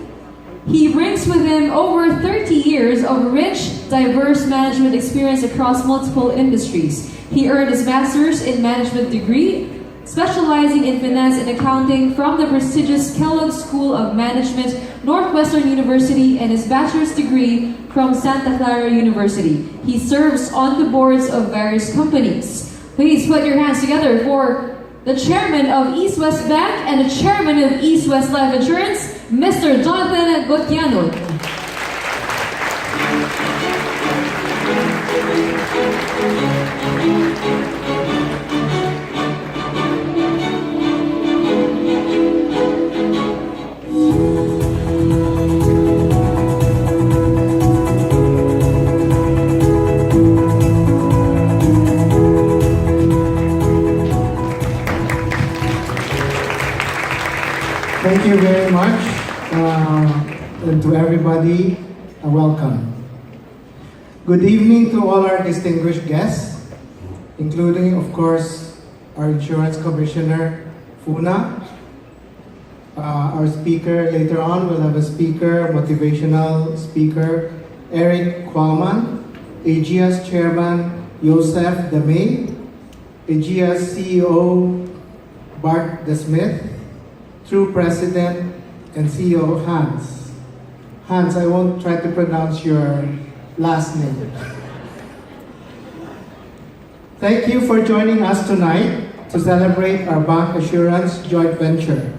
He brings with him over 30 years of rich, diverse management experience across multiple industries. He earned his master's in management degree, specializing in finance and accounting from the prestigious Kellogg School of Management, Northwestern University, and his bachelor's degree from Santa Clara University. He serves on the boards of various companies. Please put your hands together for the chairman of East West Bank and the chairman of East West Life Insurance, Mr. Jonathan Gotiano. Thank you very much, and to everybody, welcome. Good evening to all our distinguished guests, including, of course, our Insurance Commissioner, Funa. Our speaker, later on, we'll have a speaker, motivational speaker, Eric Kwalman, AGS Chairman, Joseph Damay, AGS CEO, Bart De Smet, True President and CEO Hans. Hans, I won't try to pronounce your last name. Thank you for joining us tonight to celebrate our bank assurance joint venture.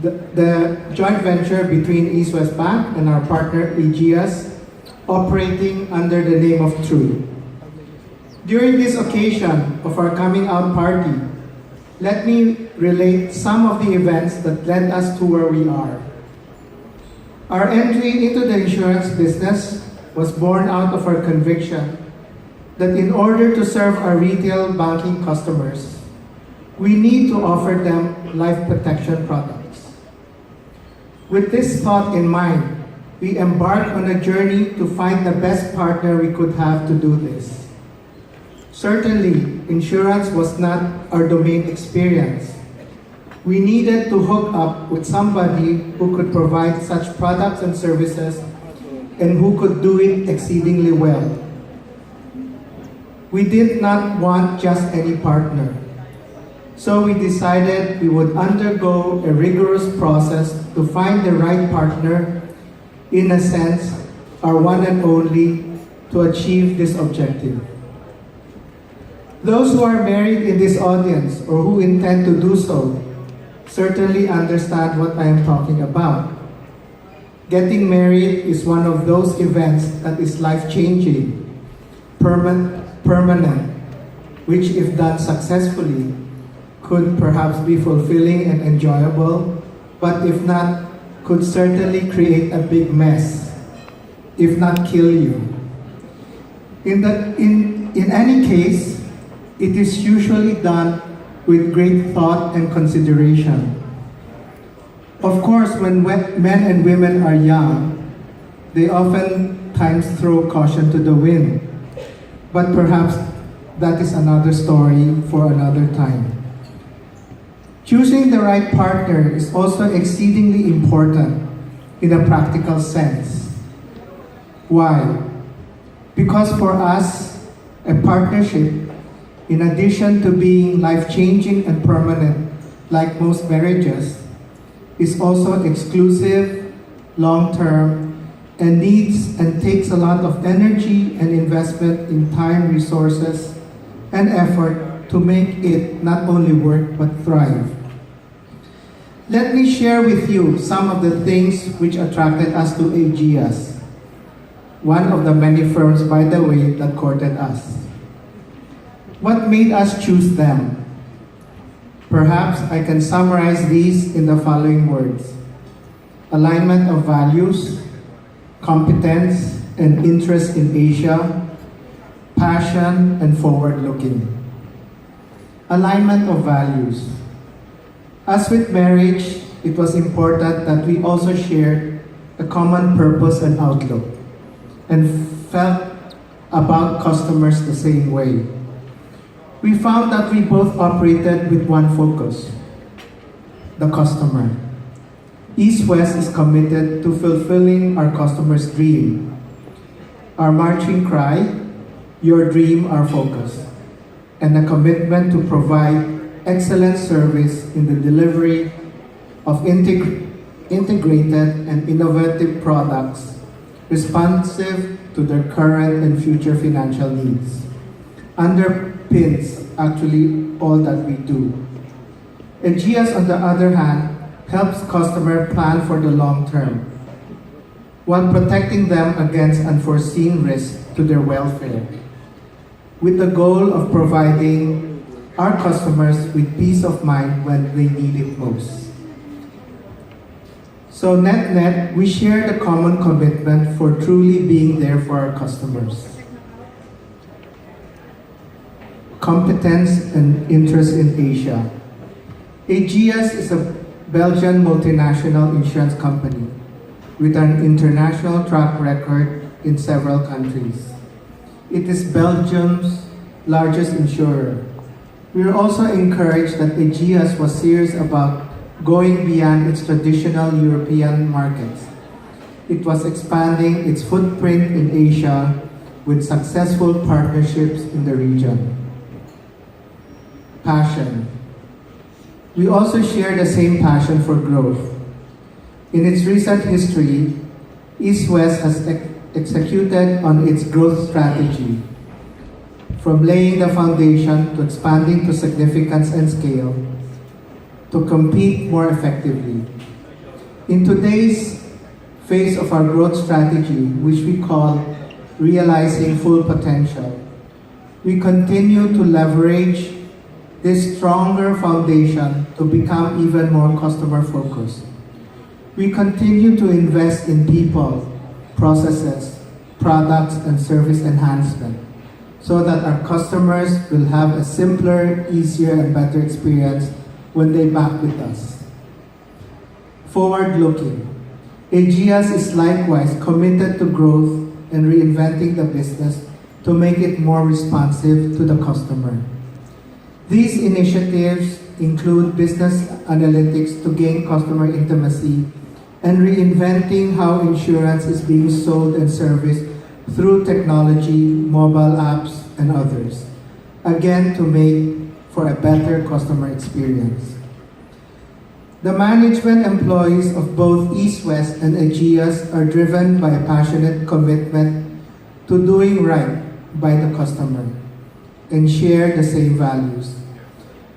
The joint venture between East West Bank and our partner Aegeas, operating under the name of True. During this occasion of our coming out party, let me relate some of the events that led us to where we are. Our entry into the insurance business was born out of our conviction that in order to serve our retail banking customers, we need to offer them life protection products. With this thought in mind, we embarked on a journey to find the best partner we could have to do this. Certainly, insurance was not our domain experience. We needed to hook up with somebody who could provide such products and services and who could do it exceedingly well. We did not want just any partner. So we decided we would undergo a rigorous process to find the right partner, in a sense, our one and only, to achieve this objective. Those who are married in this audience or who intend to do so certainly understand what I am talking about. Getting married is one of those events that is life-changing, permanent, which if done successfully, could perhaps be fulfilling and enjoyable, but if not, could certainly create a big mess, if not kill you. In any case, it is usually done with great thought and consideration. Of course, when men and women are young, they oftentimes throw caution to the wind. But perhaps that is another story for another time. Choosing the right partner is also exceedingly important in a practical sense. Why? Because for us, a partnership, in addition to being life-changing and permanent, like most marriages, is also exclusive, long-term, and needs and takes a lot of energy and investment in time, resources, and effort to make it not only work but thrive. Let me share with you some of the things which attracted us to Aegeas, one of the many firms, by the way, that courted us. What made us choose them? Perhaps I can summarize these in the following words: alignment of values, competence and interest in Asia, passion and forward-looking. Alignment of values. As with marriage, it was important that we also shared a common purpose and outlook and felt about customers the same way. We found that we both operated with one focus: the customer. East West is committed to fulfilling our customer's dream. Our marching cry, your dream, our focus, and a commitment to provide excellent service in the delivery of integrated and innovative products responsive to their current and future financial needs. Underpins actually all that we do. Aegeas, on the other hand, helps customers plan for the long term, while protecting them against unforeseen risks to their welfare, with the goal of providing our customers with peace of mind when they need it most. So net-net, we share the common commitment for truly being there for our customers. Competence and interest in Asia. Aegeas is a Belgian multinational insurance company with an international track record in several countries. It is Belgium's largest insurer. We are also encouraged that Aegeas was serious about going beyond its traditional European markets. It was expanding its footprint in Asia with successful partnerships in the region. Passion. We also share the same passion for growth. In its recent history, East West has executed on its growth strategy, from laying the foundation to expanding to significance and scale, to compete more effectively. In today's phase of our growth strategy, which we call Realizing Full Potential, we continue to leverage this stronger foundation to become even more customer-focused. We continue to invest in people, processes, products, and service enhancement so that our customers will have a simpler, easier, and better experience when they back with us. Forward-looking, Aegeas is likewise committed to growth and reinventing the business to make it more responsive to the customer. These initiatives include business analytics to gain customer intimacy and reinventing how insurance is being sold and serviced through technology, mobile apps, and others. Again, to make for a better customer experience. The management employees of both East West and Aegeas are driven by a passionate commitment to doing right by the customer and share the same values.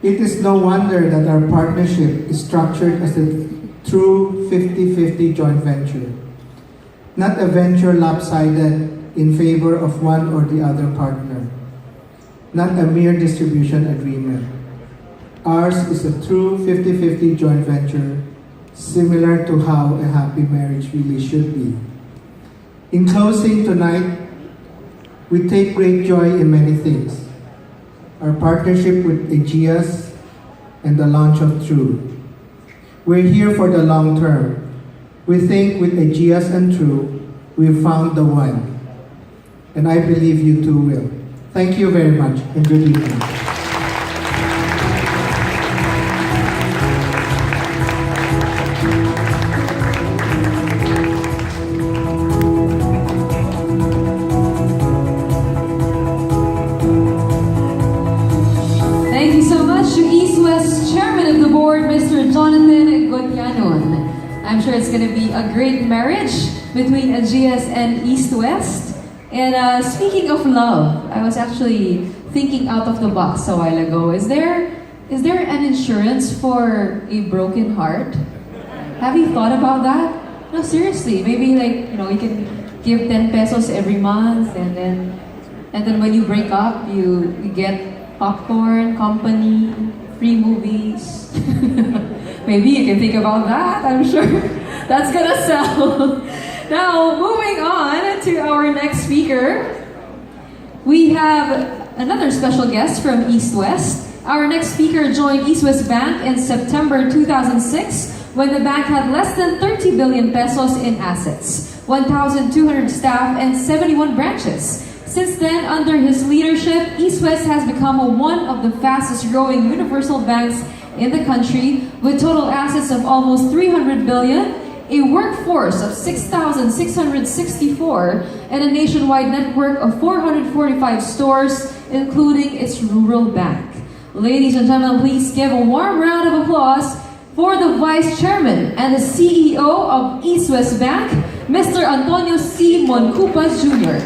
It is no wonder that our partnership is structured as a true 50-50 joint venture, not a venture lopsided in favor of one or the other partner, not a mere distribution agreement. Ours is a true 50-50 joint venture, similar to how a happy marriage really should be. In closing tonight, we take great joy in many things. Our partnership with Aegeas and the launch of True. We're here for the long term. We think with Aegeas and True, we've found the one. And I believe you too will. Thank you very much and good evening. Thank you so much to East West Chairman of the Board, Mr. Jonathan Gotyanon. I'm sure it's going to be a great marriage between Aegeas and East West. And speaking of love, I was actually thinking out of the box a while ago. Is there an insurance for a broken heart? Have you thought about that? No, seriously. Maybe you can give 10 pesos every month, and then when you break up, you get popcorn, company, free movies. Maybe you can think about that. I'm sure that's gonna sell. Now, moving on to our next speaker, we have another special guest from East West. Our next speaker joined East West Bank in September 2006 when the bank had less than 30 billion pesos in assets, 1,200 staff, and 71 branches. Since then, under his leadership, East West has become one of the fastest growing universal banks in the country, with total assets of almost 300 billion, a workforce of 6,664, and a nationwide network of 445 stores, including its rural bank. Ladies and gentlemen, please give a warm round of applause for the Vice Chairman and the CEO of East West Bank, Mr. Antonio C. Moncupas Jr.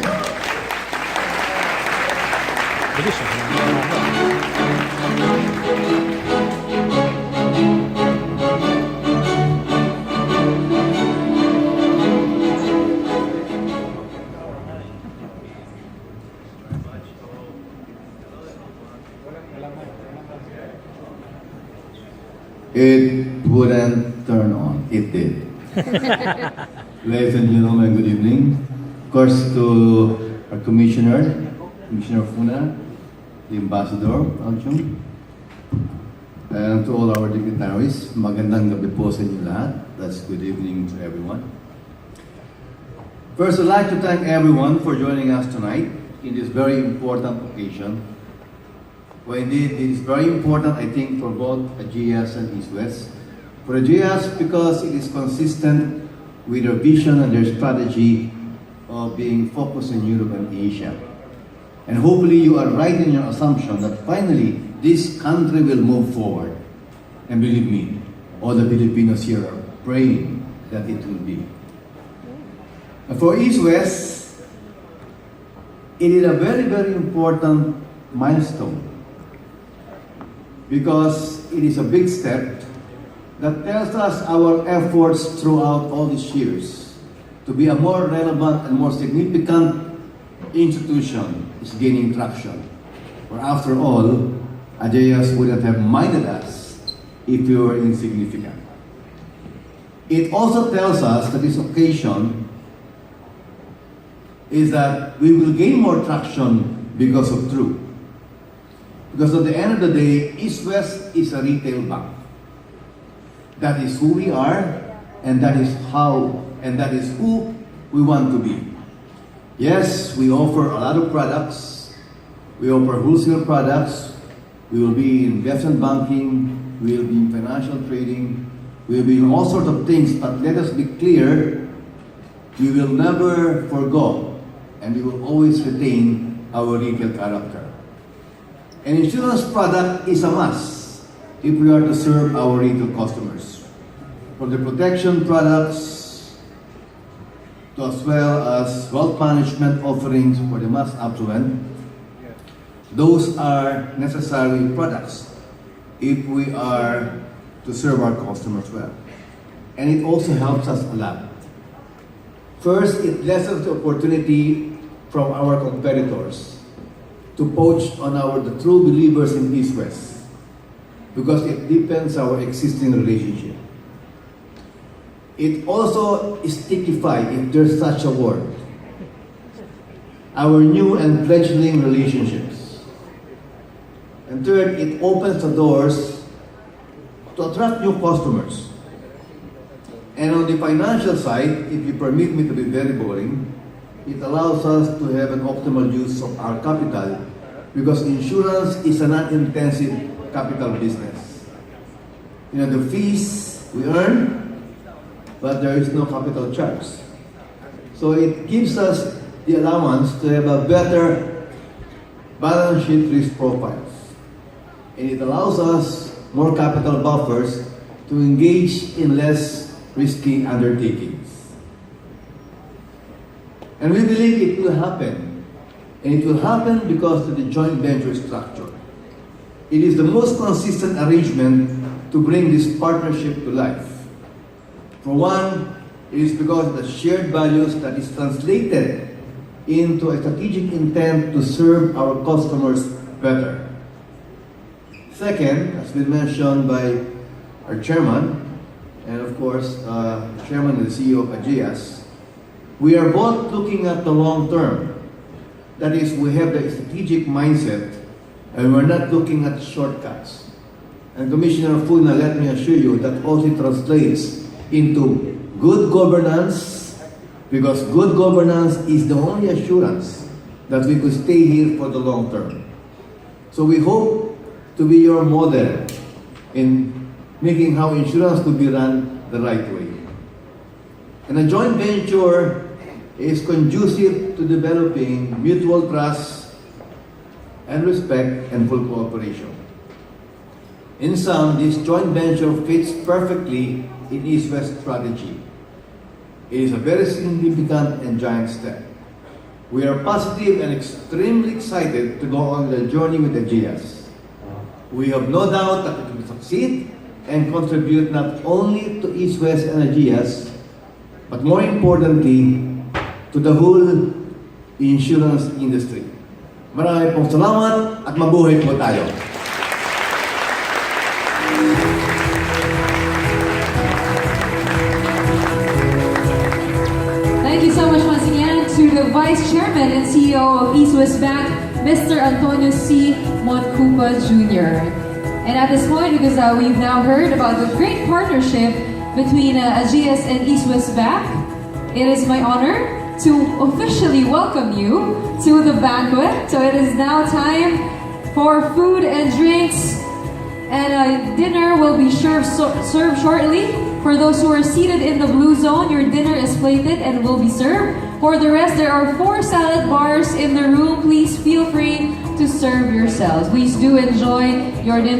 It wouldn't turn on. It did. Ladies and gentlemen, good evening. Of course, to our Commissioner Funa, the Ambassador, Alchum, and to all our dignitaries, magandang gabi po sa inyo lahat. That's good evening to everyone. First, I'd like to thank everyone for joining us tonight in this very important occasion. Well, indeed, it is very important, I think, for both Aegeas and East West. For Aegeas, because it is consistent with their vision and their strategy of being focused in Europe and Asia. And hopefully you are right in your assumption that finally this country will move forward. And believe me, all the Filipinos here are praying that it will be. For East West, it is a very, very important milestone because it is a big step that tells us our efforts throughout all these years to be a more relevant and more significant institution is gaining traction. For after all, Ageas wouldn't have minded us if we were insignificant. It also tells us that this occasion is that we will gain more traction because of truth. Because at the end of the day, East West is a retail bank. That is who we are, and that is how, and that is who we want to be. Yes, we offer a lot of products. We offer wholesale products. We will be in investment banking. We will be in financial trading. We will be in all sorts of things. But let us be clear, we will never forgo, and we will always retain our retail character. An insurance product is a must if we are to serve our retail customers. From the protection products to as well as wealth management offerings for the mass affluent, those are necessary products if we are to serve our customers well. And it also helps us a lot. First, it lessens the opportunity from our competitors to poach on the true believers in East West because it deepens our existing relationship. It also stickifies, if there's such a word, our new and fledgling relationships. And third, it opens the doors to attract new customers. And on the financial side, if you permit me to be very boring, it allows us to have an optimal use of our capital because insurance is a non-intensive capital business. You know, the fees we earn, but there is no capital charge. So it gives us the allowance to have a better balance sheet risk profiles. And it allows us more capital buffers to engage in less risky undertakings. And we believe it will happen. And it will happen because of the joint venture structure. It is the most consistent arrangement to bring this partnership to life. For one, it is because of the shared values that is translated into a strategic intent to serve our customers better. Second, as been mentioned by our chairman, and of course, chairman and the CEO of Ageas, we are both looking at the long term. That is, we have the strategic mindset, and we're not looking at shortcuts. And Commissioner Funa, let me assure you, that also translates into good governance, because good governance is the only assurance that we could stay here for the long term. So we hope to be your model in making how insurance could be run the right way. And a joint venture is conducive to developing mutual trust and respect and full cooperation. In sum, this joint venture fits perfectly in East West strategy. It is a very significant and giant step. We are positive and extremely excited to go on the journey with Ageas. We have no doubt that it will succeed and contribute not only to East West and Ageas, but more importantly, to the whole insurance industry. Marami pong salamat at mabuhay po tayo. Thank you so much once again to the Vice Chairman and CEO of East West Bank, Mr. Antonio C. Montcupa Jr. And at this point, because we've now heard about the great partnership between Ageas and East West Bank, it is my honor to officially welcome you to the banquet. So it is now time for food and drinks, and dinner will be served shortly. For those who are seated in the blue zone, your dinner is plated and will be served. For the rest, there are 4 salad bars in the room. Please feel free to serve yourselves. Please do enjoy your dinner.